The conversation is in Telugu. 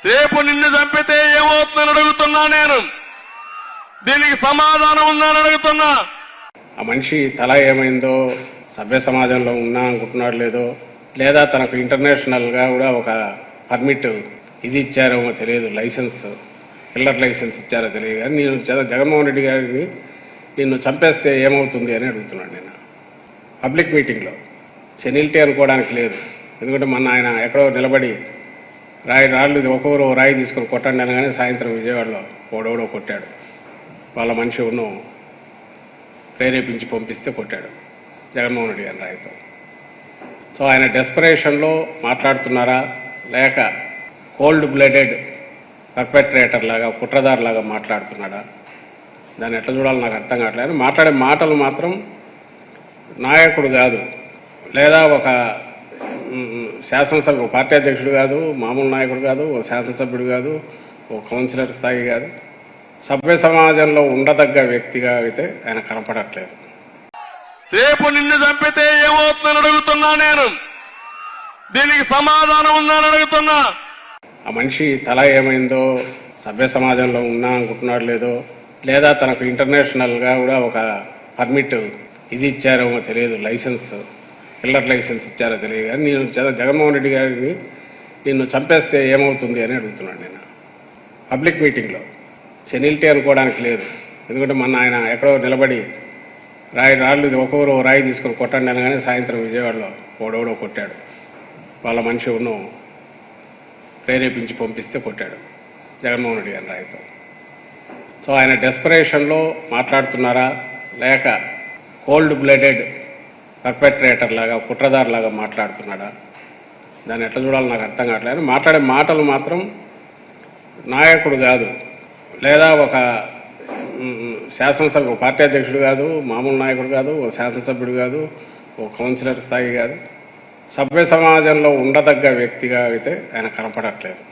రేపు నిన్ను చంపితే ఏమవుతుందని అడుగుతున్నా నేను. దీనికి సమాధానం ఉందని అడుగుతున్నా. ఆ మనిషి తల ఏమైందో, సభ్య సమాజంలో ఉన్నా అనుకుంటున్నాడు లేదో, లేదా తనకు ఇంటర్నేషనల్ గా కూడా ఒక పర్మిట్ ఇది ఇచ్చారో తెలియదు, లైసెన్స్, కిల్లర్ లైసెన్స్ ఇచ్చారో తెలియదు. కానీ నేను జగన్మోహన్ రెడ్డి గారిని నిన్ను చంపేస్తే ఏమవుతుంది అని అడుగుతున్నాడు. నేను పబ్లిక్ మీటింగ్లో సెనిలిటీ అనుకోవడానికి లేదు. ఎందుకంటే మొన్న ఆయన ఎక్కడో నిలబడి రాళ్ళు ఒక్కొక్కరు రాయి తీసుకొని కొట్టండి అనగానే సాయంత్రం విజయవాడలో ఓడోడో కొట్టాడు. వాళ్ళ మనిషి ఉన్ను ప్రేరేపించి పంపిస్తే కొట్టాడు జగన్మోహన్ రెడ్డి గారి రాయితో. సో ఆయన డెస్పరేషన్లో మాట్లాడుతున్నారా, లేక కోల్డ్ బ్లడెడ్ పర్పెట్రేటర్ లాగా, కుట్రదారులాగా మాట్లాడుతున్నాడా, దాన్ని ఎట్లా చూడాలో నాకు అర్థం కావట్లేదు. మాట్లాడే మాటలు మాత్రం నాయకుడు కాదు, లేదా ఒక శాసనసభ పార్టీ అధ్యక్షుడు కాదు, మామూలు నాయకుడు కాదు, ఒక శాసనసభ్యుడు కాదు, ఒక కౌన్సిలర్ స్థాయి కాదు, సభ్య సమాజంలో ఉండదగ్గ వ్యక్తిగా అయితే ఆయన కనపడట్లేదు. రేపు నిన్ను చంపితే ఏమవుతుందని అడుగుతున్నా నేను. దీనికి సమాధానం ఉందని అడుగుతున్నా. ఆ మనిషి తల ఏమైందో, సభ్య సమాజంలో ఉన్నా అనుకుంటున్నాడు లేదో, లేదా తనకు ఇంటర్నేషనల్ గా కూడా ఒక పర్మిట్ ఇది ఇచ్చారో తెలియదు, లైసెన్స్, కిల్లర్ లైసెన్స్ ఇచ్చారో తెలియదు. కానీ నేను జగన్మోహన్ రెడ్డి గారిని నిన్ను చంపేస్తే ఏమవుతుంది అని అడుగుతున్నాడు. నేను పబ్లిక్ మీటింగ్లో సెనిలిటీ అనుకోవడానికి లేదు. ఎందుకంటే మొన్న ఆయన ఎక్కడో నిలబడి రాళ్ళు ఒక్కొక్కరు రాయి తీసుకొని కొట్టండి అనగానే సాయంత్రం విజయవాడలో ఓడోడో కొట్టాడు. వాళ్ళ మనిషి ఉన్ను ప్రేరేపించి పంపిస్తే కొట్టాడు జగన్మోహన్ రెడ్డి గారి రాయితో. సో ఆయన డెస్పరేషన్లో మాట్లాడుతున్నారా, లేక కోల్డ్ బ్లడెడ్ పర్పెట్రేటర్ లాగా, కుట్రదారులాగా మాట్లాడుతున్నాడా, దాన్ని ఎట్లా చూడాలో నాకు అర్థం కావట్లేదు. మాట్లాడే మాటలు మాత్రం నాయకుడు కాదు, లేదా ఒక శాసనసభ పార్టీ అధ్యక్షుడు కాదు, మామూలు నాయకుడు కాదు, ఒక శాసనసభ్యుడు కాదు, ఒక కౌన్సిలర్ స్థాయి కాదు, సభ్య సమాజంలో ఉండదగ్గ వ్యక్తిగా అయితే ఆయన కనపడట్లేదు.